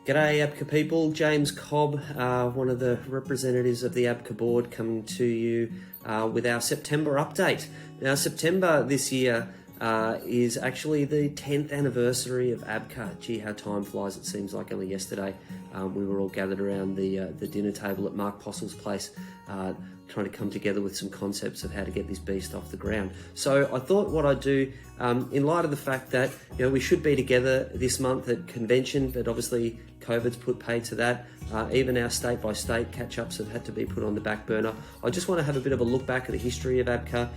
G'day ABCA people, James Cobb, one of the representatives of the ABCA board, coming to you with our September update. Now September this year is actually the 10th anniversary of ABCA. Gee, how time flies, it seems like only yesterday. We were all gathered around the dinner table at Mark Postle's place, trying to come together with some concepts of how to get this beast off the ground. So I thought what I'd do, in light of the fact that we should be together this month at convention, but obviously COVID's put paid to that. Even our state-by-state catch-ups have had to be put on the back burner. I just want to have a bit of a look back at the history of ABCA,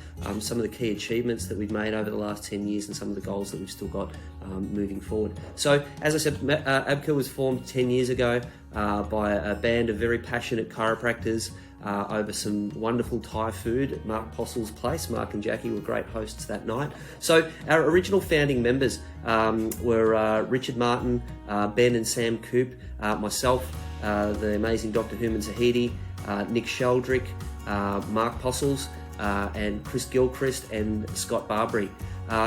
some of the key achievements that we've made over the last 10 years and some of the goals that we've still got moving forward. So, as I said, ABCA was formed 10 years ago by a band of very passionate chiropractors over some wonderful Thai food at Mark Postle's place. Mark and Jackie were great hosts that night. So our original founding members were Richard Martin, Ben and Sam Coop, myself, the amazing Dr. Human Zahidi, Nick Sheldrick, Mark Postles, and Chris Gilchrist and Scott Barbary.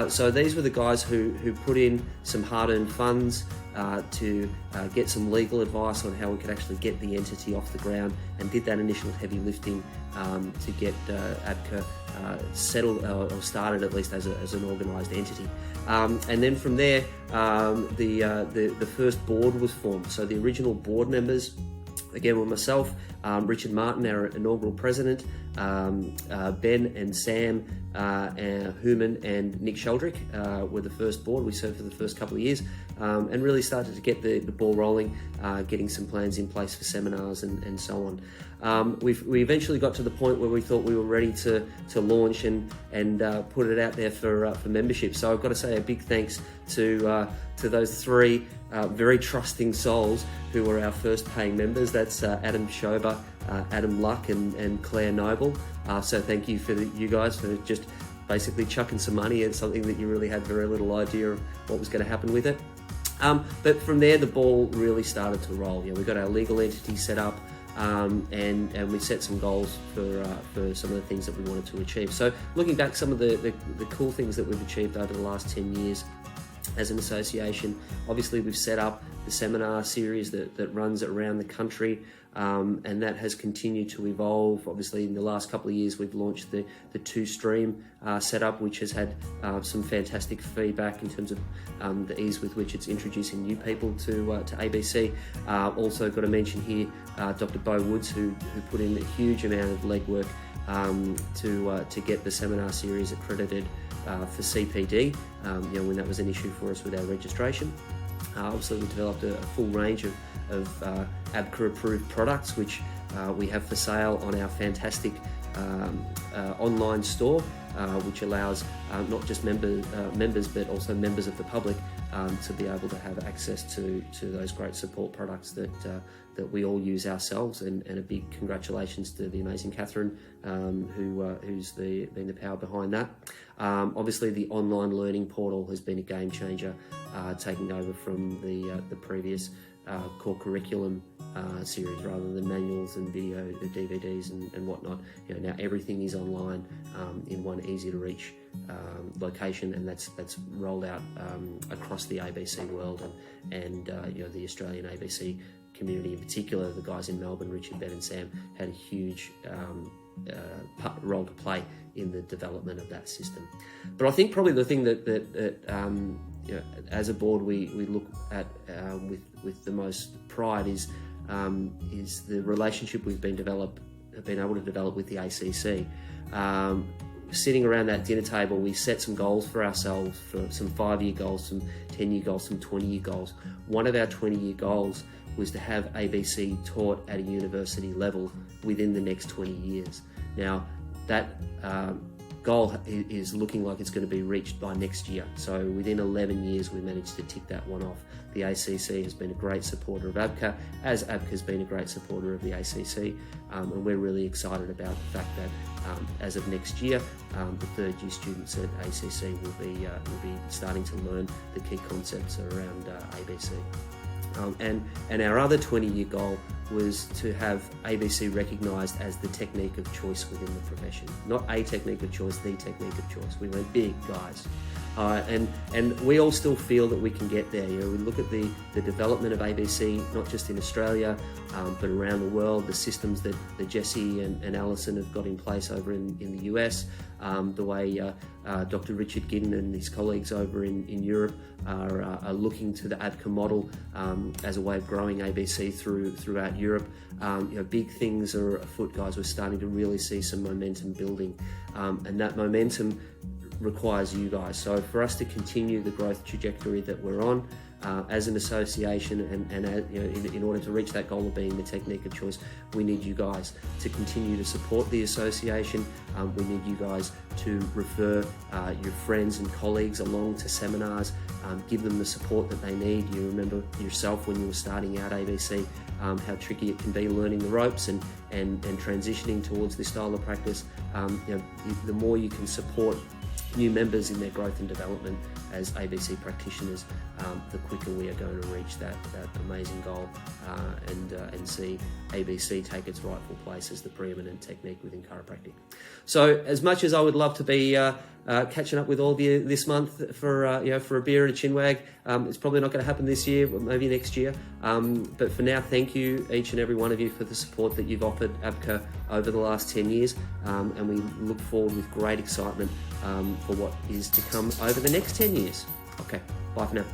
So these were the guys who put in some hard-earned funds to get some legal advice on how we could actually get the entity off the ground, and did that initial heavy lifting to get ABCA settled or started at least as an organised entity. And then from there, the first board was formed. So the original board members, again, were myself, Richard Martin, our inaugural president, Ben and Sam, Human and Nick Sheldrick were the first board. We served for the first couple of years and really started to get the ball rolling, getting some plans in place for seminars and so on. We eventually got to the point where we thought we were ready to launch and put it out there for membership. So I've got to say a big thanks to those three very trusting souls who were our first paying members. That's Adam Schober, Adam Luck and Claire Noble. So thank you for you guys for just basically chucking some money at something that you really had very little idea of what was going to happen with it. But from there, the ball really started to roll. We got our legal entity set up, and we set some goals for some of the things that we wanted to achieve. So looking back, some of the cool things that we've achieved over the last 10 years as an association, obviously we've set up the seminar series that runs around the country, and that has continued to evolve. Obviously in the last couple of years we've launched the two-stream setup, which has had some fantastic feedback in terms of the ease with which it's introducing new people to ABC. Also got to mention here Dr. Bo Woods, who put in a huge amount of legwork to get the seminar series accredited for CPD, when that was an issue for us with our registration. Obviously we developed a full range of ABCA approved products, which we have for sale on our fantastic online store, which allows not just members but also members of the public to be able to have access to those great support products that we all use ourselves. And a big congratulations to the amazing Catherine, who's been the power behind that. Obviously the online learning portal has been a game changer, taking over from the previous core curriculum series, rather than manuals and video DVDs and whatnot. Now everything is online in one easy to reach location, and that's rolled out across the ABC world, and the Australian ABC community in particular. The guys in Melbourne, Richard, Ben and Sam, had a huge role to play in the development of that system. But I think probably the thing that as a board we look at with the most pride is the relationship we've been able to develop with the ACC. Sitting around that dinner table, we set some goals for ourselves, for some 5-year goals, some 10-year goals, some 20-year goals. One of our 20-year goals was to have ABC taught at a university level within the next 20 years. Now, that goal is looking like it's going to be reached by next year. So within 11 years, we managed to tick that one off. The ACC has been a great supporter of ABCA, as ABCA has been a great supporter of the ACC, and we're really excited about the fact that as of next year, the third-year students at ACC will be starting to learn the key concepts around ABC. And our other 20-year goal was to have ABC recognised as the technique of choice within the profession. Not a technique of choice, the technique of choice. We went big, guys. And we all still feel that we can get there. We look at the development of ABC, not just in Australia, but around the world, the systems that Jesse and Alison have got in place over in the US, the way Dr. Richard Giddin and his colleagues over in Europe are looking to the ABCA model as a way of growing ABC throughout Europe. Big things are afoot, guys. We're starting to really see some momentum building, and that momentum requires you guys. So for us to continue the growth trajectory that we're on as an association, and in order to reach that goal of being the technique of choice, we need you guys to continue to support the association. We need you guys to refer your friends and colleagues along to seminars, give them the support that they need. You remember yourself when you were starting out ABC, how tricky it can be learning the ropes and transitioning towards this style of practice. The more you can support new members in their growth and development as ABC practitioners, the quicker we are going to reach that amazing goal and see ABC take its rightful place as the preeminent technique within chiropractic. So as much as I would love to be catching up with all of you this month for a beer and a chinwag, it's probably not going to happen this year, but maybe next year. But for now, thank you, each and every one of you, for the support that you've offered ABCA over the last 10 years. And we look forward with great excitement for what is to come over the next 10 years. Okay, bye for now.